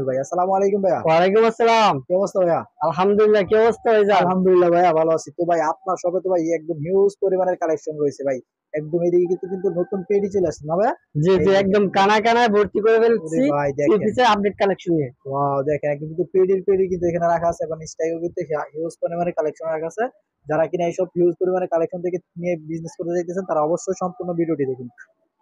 ভাই আসসালামু আলাইকুম ভাইয়া। ওয়ালাইকুম আসসালাম। কি অবস্থা ভাইয়া? আলহামদুলিল্লাহ, কি অবস্থা ভাইজান? আলহামদুলিল্লাহ ভাইয়া, ভালো আছি। তো ভাই আপনার শপে তো ভাই একদম হিউজ পরিমাণের কালেকশন রয়েছে ভাই। একদম এদিকে কিন্তু নতুন পেডি চলে আসছে না ভাইয়া? জি এই জি, দেখেন একদম কানায় কানায় ভর্তি করে ওরে ফেলছি ভাই থ্রি দেখেন, পিসের আপডেট কালেকশন নিয়ে। ওয়াও দেখেন একদম কিন্তু পেডির পেডি কিন্তু এখানে রাখা আছে এবং স্টাইলও কিন্তু হিউজ পরিমাণে কালেকশন রাখা আছে। যারা কিনা এইসব হিউজ পরিমাণে কালেকশন থেকে নিয়ে বিজনেস করতে চাইতেছেন তারা অবশ্যই সম্পূর্ণ ভিডিওটি দেখুন।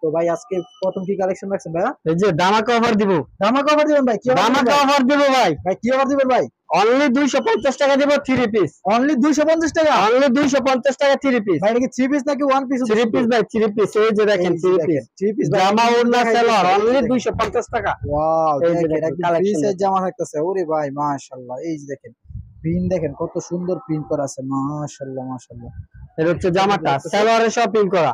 তো ভাই আজকে প্রথম কি কালেকশন রাখছেন ভাইয়া? এই যে ধামাকা অফার দিব। ধামাকা অফার দিবেন ভাই? কি অফার দিবেন ধামাকা ভাই? অফার দিব ভাই। ভাই কি অফার দিবেন ভাই? অনলি 250 টাকা দিব থ্রি পিস। অনলি 250 টাকা? অনলি 250 টাকা থ্রি পিস। ভাই এটা কি থ্রি পিস নাকি ওয়ান পিস? থ্রি পিস ভাই, থ্রি পিস। এই যে এই দেখেন যে থ্রি পিস। দেখেন থ্রি পিস ভাই জামা একদম কিন্তু ওড়না সেলর দেখাইতেছে, এই যে অনলি দেখেন 250 টাকা। ওয়াও এই যে দেখেন দেখেন একদম ফ্রি কালেকশন সাইজ দেখেন। জামা থাকতেছে। ওরে ভাই মাশাআল্লাহ, এই যে দেখেন প্রিন্ট দেখেন কত সুন্দর প্রিন্ট করা আছে, মাশাআল্লাহ মাশাআল্লাহ, এটা অনেক হচ্ছে সুন্দর কিন্তু জামাটা লাগতেছে। সেলরে শপিং করা।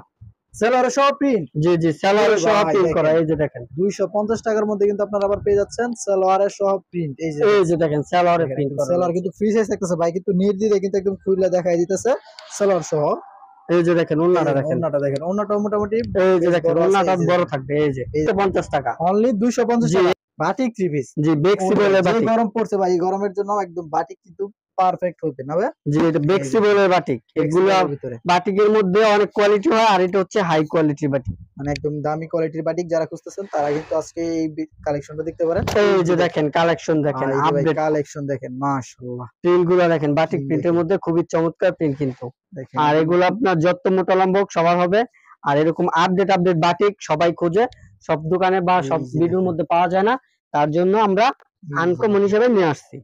সেলরে সব প্রিন্ট। জি জি, ওরে সেলরে ভাই শপিং করা। দেখেন এই যে দেখেন। 250 টাকার মধ্যে কিন্তু আপনারা আবার পেয়ে যাচ্ছেন সেলোয়ারের সহ প্রিন্ট। এই যে এই যে দেখছেন, দেখেন সেলরে দেখেন প্রিন্ট একদম করা সেলোয়ার রয়েছে। কিন্তু ফ্রি সাইজ থাকতেছে ভাই, কিন্তু নির্দ্বিধায় কিন্তু একদম খুলে দেখাই দিতেছে সেলোয়ার সহ। এই যে দেখেন এই ওড়নাটা দেখেন দেখেন। ওন্নাটা দেখেন, ওন্নাটা মোটামুটি এই যে বেশ দেখেন বড় আছে। ওড়নাটা এই যে বড় দেখেন থাকবে। এই যে এই 50 টাকা। অনলি 250 জি টাকা বাটিক থ্রি পিস। জি, বেক্সি ওরে ভাই, বলে যে বাটিক। গরম পড়ছে ভাই এই গরমের জন্য একদম বাটিক কিন্তু পারফেক্ট হবে না ভাই? জি, এটা এই বেক্সি দেখেন বলে বাটিক। এগুলা ফ্লেক্সিবলের ভিতরে বাটিকের মধ্যে অনেক কোয়ালিটি হয়, আর এটা হচ্ছে হাই কোয়ালিটির বাটিক। মানে একদম দামি কোয়ালিটির বাটিক যারা খুঁজতেছেন তারা কিন্তু আজকে এই কালেকশনটা দেখতে পারেন। এই এই যে যে দেখেন, দেখেন কালেকশন দেখেন, এই যে ভাই আপডেট কালেকশন দেখেন মাশাআল্লাহ। প্রিন্ট গুলা দেখেন, বাটিক প্রিন্ট প্রিন্টের দেখেন, মধ্যে খুবই চমৎকার প্রিন্ট কিন্তু। দেখেন আর একদম এগুলো আপনার যত মোটা লম্বা হোক সবার হবে। আর এরকম আপডেট আপডেট বাটিক সবাই খোঁজে, সব দোকানে বা সব এই যে ভিডিওর দেখেন, মধ্যে পাওয়া যায় না। তার জন্য আমরা এই যে আনকমন দেখেন হিসেবে নিয়ে আসছি।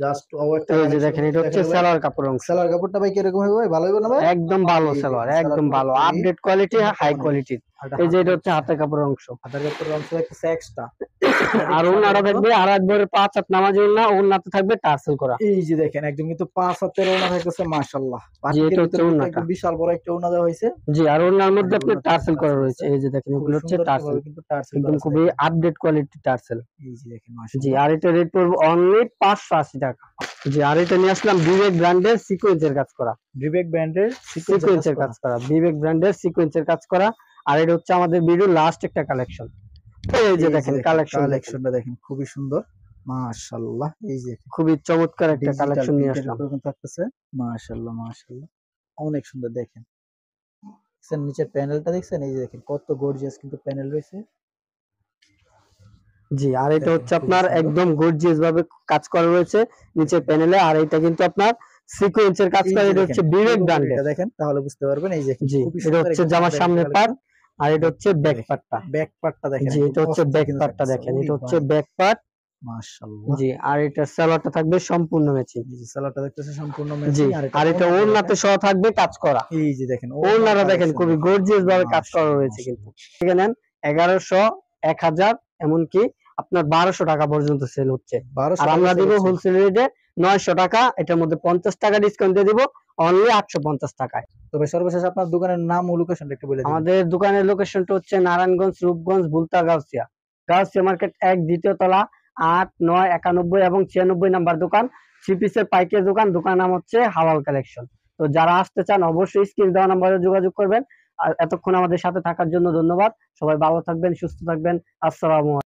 জাস্ট ও একটা এই যে কালেকশন দেখেন, কিন্তু এটা হচ্ছে দেখেন ভাই। সালোয়ার কাপড় অংশ। সেলার কাপড়টা ভাই কিরকম হবে ভাই? ভালো হবে না ভাই? একদম ভালো এই সালোয়ার, দেখেন সেলার একদম কাপড় ভালো খুবই আপডেট কোয়ালিটি, মোটা হাই মানের। কোয়ালিটির। আর এটা এই যে হাতের এটা হচ্ছে অংশ, হাতের কাপড়ের অংশ। হাতের কাপড়ের অংশ একটা এক্সট্রা। এটা আর কি ওড়নাটা সাধারণত দেখবে আর একবারে 5 হাত নামাজি ওড়না, ওড়নাতে থাকবে টার্সেল করা। এই যে দেখেন একদম কিন্তু 5 হাতের ওড়না থাকতেছে মাশাআল্লাহ। জি, বাটিকের এটা হচ্ছে ভিতরে কিন্তু ওড়নাটা। একদম বিশাল বড় একটা ওড়না দেওয়া হয়েছে। জি, আর ওড়নার আর মধ্যে এই আপনার ওড়নাতে টার্সেল করা টার্সেল রয়েছে। আছে, এই যে দেখেন, খুবই এগুলো হচ্ছে সুন্দর টার্সেল। ভাবে কিন্তু টার্সেল একদম করা আছে খুবই দেখেন। Update quality tassel. এই যে দেখেন জি, মাশাআল্লাহ। আর এটা রেট পড়বে অনলি 580 টাকা। জি, আর এটা নিয়ে আসলাম বিবেক ব্র্যান্ডের সিকোয়েন্সের কাজ করা। বিবেক ব্র্যান্ডের সিকোয়েন্সের কাজ সিকোয়েন্সের কাজ করা। করা, বিবেক ব্র্যান্ডের সিকোয়েন্সের কাজ করা। আর এটা হচ্ছে আমাদের ভিডিওর লাস্ট একটা কালেকশন। এই যে এই যে দেখেন দেখেন কালেকশন দেখেন, কালেকশনটা দেখেন খুবই সুন্দর মাশাআল্লাহ। এই যে খুবই চমৎকার একটা ডিজিটাল কালেকশন নিয়ে প্রিন্টের আসলাম। উপর কিন্তু থাকতেছে মাশাআল্লাহ মাশাআল্লাহ, অনেক সুন্দর দেখেন। দেখছেন নিচের প্যানেলটা দেখছেন? এই যে দেখেন কত গর্জিয়াস কিন্তু প্যানেল রয়েছে। জি, আর এটা দেখেন হচ্ছে খুবই আপনার সুন্দর। একদম গর্জিয়াস ভাবে কাজ করা রয়েছে নিচের দেখেন প্যানেলে। আর এটা কিন্তু আপনার সিকোয়েন্সের কাজ এই করা, যে এটা দেখেন হচ্ছে বিবেক পুরো ব্র্যান্ডের। বডিটা দেখেন তাহলে বুঝতে পারবেন। এই যে দেখেন জি, খুবই এটা সুন্দর হচ্ছে একদম জামার আরামদায়ক একটা সামনের পার্ট। কালেকশন। আর এটা হচ্ছে ব্যাক দেখেন পার্টটা। ব্যাক পার্টটা দেখেন জি, একদম এটা হচ্ছে অস্থির ব্যাক কিন্তু পার্টটা থাকতেছে। দেখেন, ওরে এটা হচ্ছে ভাই ব্যাক পার্ট। মাশাআল্লাহ। জি, আর এটা সালোয়ারটা থাকবে সম্পূর্ণ ম্যাচিং। এই যে সালোয়ারটা দেখতেছে সম্পূর্ণ জি, ম্যাচিং। আর এটা আর এটা ওড়নাটা ওড়নাতে দেখেন। সহ থাকবে কাজ করা। এই যে দেখেন ওড়নার ওড়নাটা দেখেন কালেকশন খুবই দেখেন গর্জিয়াস ভাবে কাজ করা মাশাআল্লাহ রয়েছে কিন্তু। মাশাআল্লাহ। ঠিক নেন 1100, 1000, এমনকি আপনার 1200 টাকা পর্যন্ত সেল হচ্ছে। 1200 আর টাকা আমরা সেল দিব হচ্ছে। হোলসেল রেটে 900 টাকা। এটার মধ্যে 50 টাকা ডিসকাউন্ট দিয়ে দিব অনলি 850 টাকায়। তবে সর্বশেষ আপনার দোকানের নাম ও লোকেশনটা একটু বলে দিবেন। আমাদের দোকানের লোকেশনটা হচ্ছে নারায়ণগঞ্জ, রূপগঞ্জ, বুলতা, গাউসিয়া। গাউসিয়া মার্কেট 1, দ্বিতীয় তলা, 8, 9, 91 এবং 96 নাম্বার দোকান। থ্রি পিসের পাইকারি দোকান। দোকান নাম হচ্ছে হালাল কালেকশন। তো যারা আসতে চান অবশ্যই স্ক্রিন দেওয়া নাম্বারে যোগাযোগ করবেন। আর এতক্ষণ আমাদের সাথে থাকার জন্য ধন্যবাদ। সবাই ভালো থাকবেন, সুস্থ থাকবেন। আসসালামু আলাইকুম।